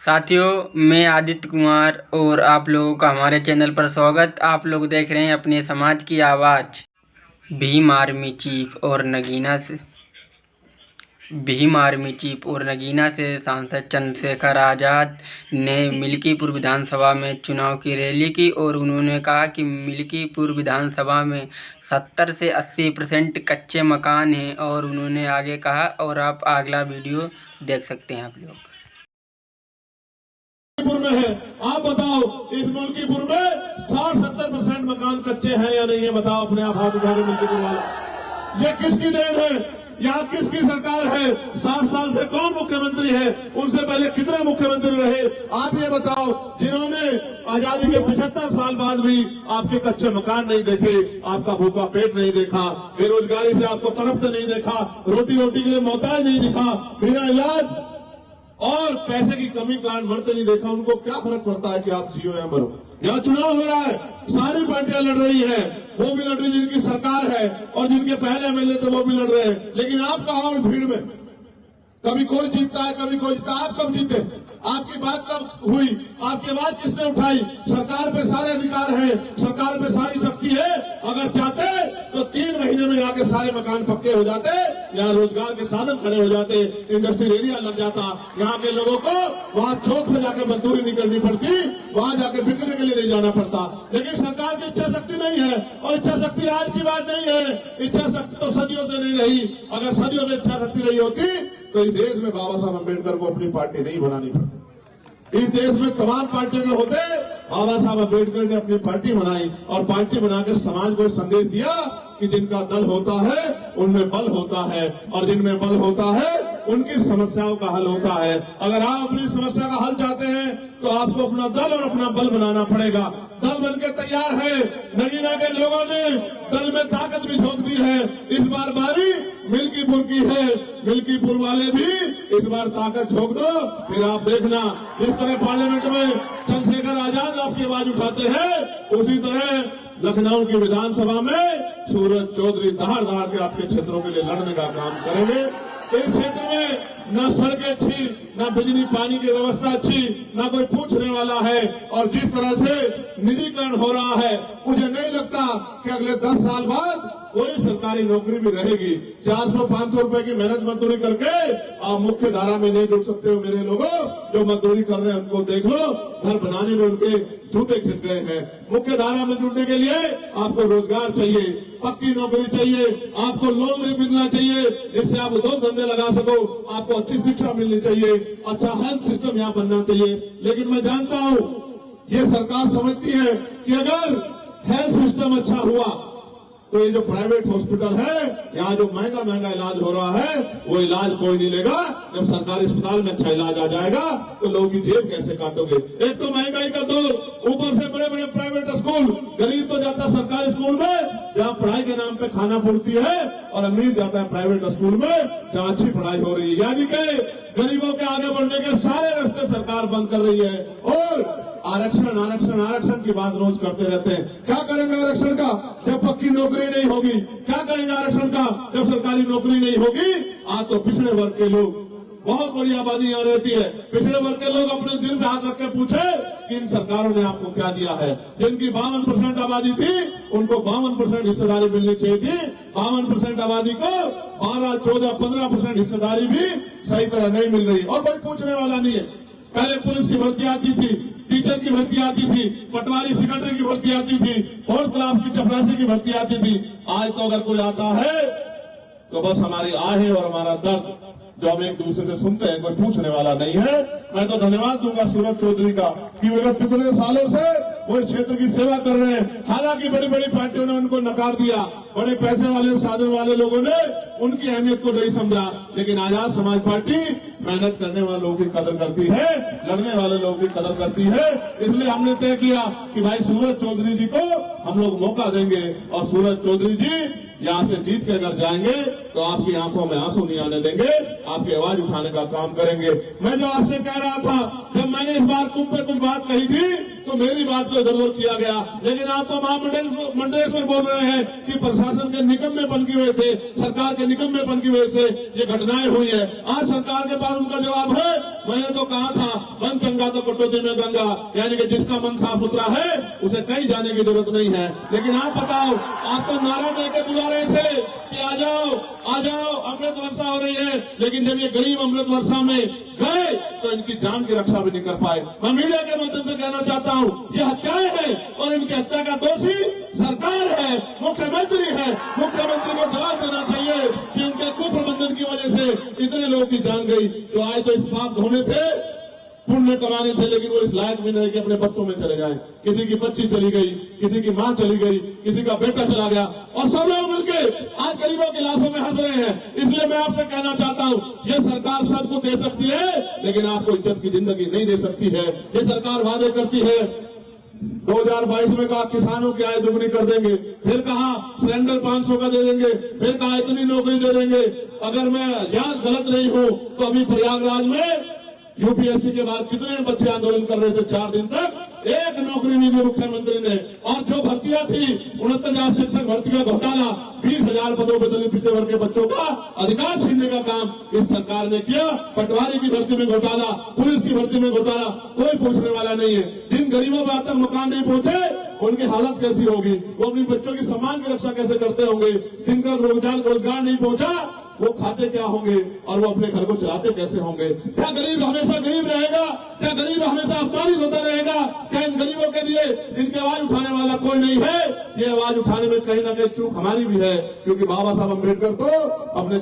साथियों, मैं आदित्य कुमार और आप लोगों का हमारे चैनल पर स्वागत। आप लोग देख रहे हैं अपने समाज की आवाज़। भीम आर्मी चीफ और नगीना से सांसद चंद्रशेखर आज़ाद ने मिल्कीपुर विधानसभा में चुनाव की रैली की और उन्होंने कहा कि मिल्कीपुर विधानसभा में 70 से 80% कच्चे मकान हैं। और उन्होंने आगे कहा, और आप अगला वीडियो देख सकते हैं आप लोग। में है, आप बताओ इस मिल्कीपुर में 60-70% मकान कच्चे हैं या नहीं, ये बताओ अपने आप हाथ उठा के मिल्कीपुर वाला। ये किसकी देन है? यहाँ किसकी सरकार है? 7 साल से कौन मुख्यमंत्री है? उनसे पहले कितने मुख्यमंत्री रहे? आप ये बताओ, जिन्होंने आजादी के 75 साल बाद भी आपके कच्चे मकान नहीं देखे, आपका भूखा पेट नहीं देखा, बेरोजगारी से आपको तड़पते नहीं देखा, रोटी के लिए मोहताज नहीं दिखा, बिना इलाज और पैसे की कमी कारण मरते नहीं देखा, उनको क्या फर्क पड़ता है कि आप जियो या मरो? यहाँ चुनाव हो रहा है, सारी पार्टियां लड़ रही है, वो भी लड़ रही जिनकी सरकार है और जिनके पहले एमएलए थे वो भी लड़ रहे हैं, लेकिन आप कहाँ हो इस भीड़ में? कभी कोई जीतता है, कभी कोई जीतता। आप कब जीते? आपकी बात कब हुई? आपकी बात किसने उठाई? सरकार पे सारे अधिकार है, सरकार पे सारी शक्ति है। अगर चाहते तो 3 महीने में यहाँ के सारे मकान पक्के हो जाते, यहाँ रोजगार के साधन खड़े हो जाते, इंडस्ट्रियल एरिया लग जाता, यहाँ के लोगों को वहाँ चौक में जाके मजदूरी नहीं करनी पड़ती, वहाँ जाके बिकने के लिए नहीं जाना पड़ता। लेकिन सरकार की इच्छा शक्ति नहीं है, और इच्छा शक्ति आज की बात नहीं है, इच्छा शक्ति तो सदियों से नहीं रही। अगर सदियों से इच्छा शक्ति रही होती तो इस देश में बाबा साहब अम्बेडकर को अपनी पार्टी नहीं बनानी पड़ती। इस देश में तमाम पार्टियों के होते, बाबा साहब अम्बेडकर ने अपनी पार्टी बनाई और पार्टी बना के समाज को संदेश दिया कि जिनका दल होता है उनमें बल होता है, और जिनमें बल होता है उनकी समस्याओं का हल होता है। अगर आप अपनी समस्या का हल चाहते हैं तो आपको अपना दल और अपना बल बनाना पड़ेगा। दल बनके तैयार है, नगीना के लोगों ने दल में ताकत भी झोंक दी है। इस बार बारी मिल्कीपुर की है, मिल्कीपुर वाले भी इस बार ताकत झोंक दो, फिर आप देखना जिस तरह पार्लियामेंट में चंद्रशेखर आजाद आपकी आवाज उठाते हैं, उसी तरह लखनऊ की विधानसभा में सूरज चौधरी दहाड़ के आपके क्षेत्रों के लिए लड़ने का काम करेंगे। इस क्षेत्र में न सड़कें अच्छी, न बिजली पानी की व्यवस्था अच्छी, न कोई पूछने वाला है, और जिस तरह से निजीकरण हो रहा है, मुझे नहीं लगता कि अगले 10 साल बाद कोई सरकारी नौकरी भी रहेगी। 400-500 रुपए की मेहनत मजदूरी करके आप मुख्य धारा में नहीं जुड़ सकते हो। मेरे लोगों, जो मजदूरी कर रहे हैं उनको देख लो, घर बनाने में उनके जूते खिंच गए हैं। मुख्य धारा में जुड़ने के लिए आपको रोजगार चाहिए, पक्की नौकरी चाहिए, आपको लोन भी मिलना चाहिए जिससे आप उद्योग धंधे लगा सको, आपको अच्छी शिक्षा मिलनी चाहिए, अच्छा हेल्थ सिस्टम यहाँ बनना चाहिए। लेकिन मैं जानता हूँ ये सरकार समझती है कि अगर हेल्थ सिस्टम अच्छा हुआ तो ये जो प्राइवेट हॉस्पिटल है, यहाँ जो महंगा इलाज हो रहा है, वो इलाज कोई नहीं लेगा। जब सरकारी अस्पताल में अच्छा इलाज आ जाएगा तो लोगों की जेब कैसे काटोगे? एक तो महंगाई का दौर, ऊपर से बड़े प्राइवेट स्कूल। गरीब तो जाता सरकारी स्कूल में जहाँ पढ़ाई के नाम पे खाना पूर्ति है, और अमीर जाता है प्राइवेट स्कूल में जहाँ अच्छी पढ़ाई हो रही है। यानी कि गरीबों के आगे बढ़ने के सारे रास्ते सरकार बंद कर रही है, और आरक्षण की बात रोज करते रहते हैं। क्या करेंगे आरक्षण का जब पक्की नौकरी नहीं होगी? क्या करेंगे आरक्षण का जब सरकारी नौकरी नहीं होगी? आज तो पिछड़े वर्ग के लोग, बहुत बड़ी आबादी यहाँ रहती है, पिछड़े वर्ग के लोग अपने दिल पे हाथ रख के पूछे कि इन सरकारों ने आपको क्या दिया है? जिनकी 52% आबादी थी उनको 52% हिस्सेदारी मिलनी चाहिए थी। 52% आबादी को 12, 14, 15% हिस्सेदारी भी सही तरह नहीं मिल रही, और कोई पूछने वाला नहीं है। पहले पुलिस की भर्ती आती थी, टीचर की भर्ती आती थी, पटवारी सेक्रेटरी की भर्ती आती थी, 4th क्लास की चपरासी की भर्ती आती थी। आज तो अगर कोई आता है तो बस हमारी आहें और हमारा दर्द जो हम एक दूसरे से सुनते हैं, कोई पूछने वाला नहीं है। मैं तो धन्यवाद दूंगा सूरज चौधरी का कि विगत कितने सालों से वो इस क्षेत्र की सेवा कर रहे हैं। हालांकि बड़ी पार्टियों ने उनको नकार दिया, बड़े पैसे वाले साधन वाले लोगों ने उनकी अहमियत को नहीं समझा, लेकिन आजाद समाज पार्टी मेहनत करने वाले लोगों की कदर करती है, लड़ने वाले लोगों की कदर करती है। इसलिए हमने तय किया कि भाई सूरज चौधरी जी को हम लोग मौका देंगे, और सूरज चौधरी जी यहाँ से जीत के अगर जाएंगे तो आपकी आंखों में आंसू नहीं आने देंगे, आपकी आवाज उठाने का काम करेंगे। मैं जो आपसे कह रहा था, जब मैंने इस बार तुम पे कुछ बात कही थी तो मेरी बात को जरूर किया गया। लेकिन आप तो महामंडलेश्वर बोल रहे हैं कि प्रशासन के निकम्मेपन की वजह से, सरकार के निकम्मेपन की वजह से ये घटनाएं हुई है। आज सरकार के पास उनका जवाब है। मैंने तो कहा था मन चंगा तो कटौती में गंगा, यानी कि जिसका मन साफ सुथरा है उसे कहीं जाने की जरूरत नहीं है। लेकिन आप बताओ, आप तो नारा देकर बुला रहे थे कि आ जाओ अमृत वर्षा हो रही है, लेकिन जब ये गरीब अमृत वर्षा में गए तो इनकी जान की रक्षा भी नहीं कर पाए। मैं मीडिया के माध्यम से कहना चाहता हूं, ये हत्याएं हैं और इनकी हत्या का दोषी सरकार है, मुख्यमंत्री है। मुख्यमंत्री को जवाब देना चाहिए कि उनके कुप्रबंधन की वजह से इतने लोगों की जान गई। तो आए तो इस पाप धोने थे, पुण्य कमाने थे, लेकिन वो इस लायक भी नहीं कि अपने बच्चों में चले जाएं। किसी की बच्ची चली गई, किसी की मां चली गई, किसी का बेटा चला गया, और सब लोग मिलके आज गरीबों की लाशों में हंस रहे हैं। इसलिए मैं आपसे कहना चाहता हूं, ये सरकार सबको दे सकती है, लेकिन आपको इज्जत की जिंदगी नहीं दे सकती है। ये सरकार वादे करती है, 2022 में कहा किसानों की आय दुगनी कर देंगे, फिर कहा सिलेंडर 500 का दे देंगे, फिर कहा इतनी नौकरी दे देंगे। अगर मैं याद गलत नहीं हूं तो अभी प्रयागराज में यूपीएससी के बाद कितने बच्चे आंदोलन कर रहे थे, 4 दिन तक एक नौकरी नहीं दी मुख्यमंत्री ने। और जो भर्तियां थी, 69,000 शिक्षक भर्ती का घोटाला, 20,000 पदों पर दलित पिछड़े वर्ग के बच्चों का अधिकार छीनने का काम इस सरकार ने किया। पटवारी की भर्ती में घोटाला, पुलिस की भर्ती में घोटाला, कोई पूछने वाला नहीं है। जिन गरीबों पर आज तक मकान नहीं पहुंचे उनकी हालत कैसी होगी, वो अपने बच्चों की सम्मान की रक्षा कैसे करते होंगे। जिनका रोजगार नहीं पहुंचा वो खाते क्या होंगे और वो अपने घर को चलाते कैसे होंगे। क्या गरीब हमेशा गरीब रहेगा? क्या गरीब हमेशा अपमानित होता रहेगा? क्या इन गरीबों के लिए इनकी आवाज उठाने वाला कोई नहीं है? ये आवाज उठाने में कहीं ना कहीं चूक हमारी भी है, क्योंकि बाबा साहब अम्बेडकर तो अपने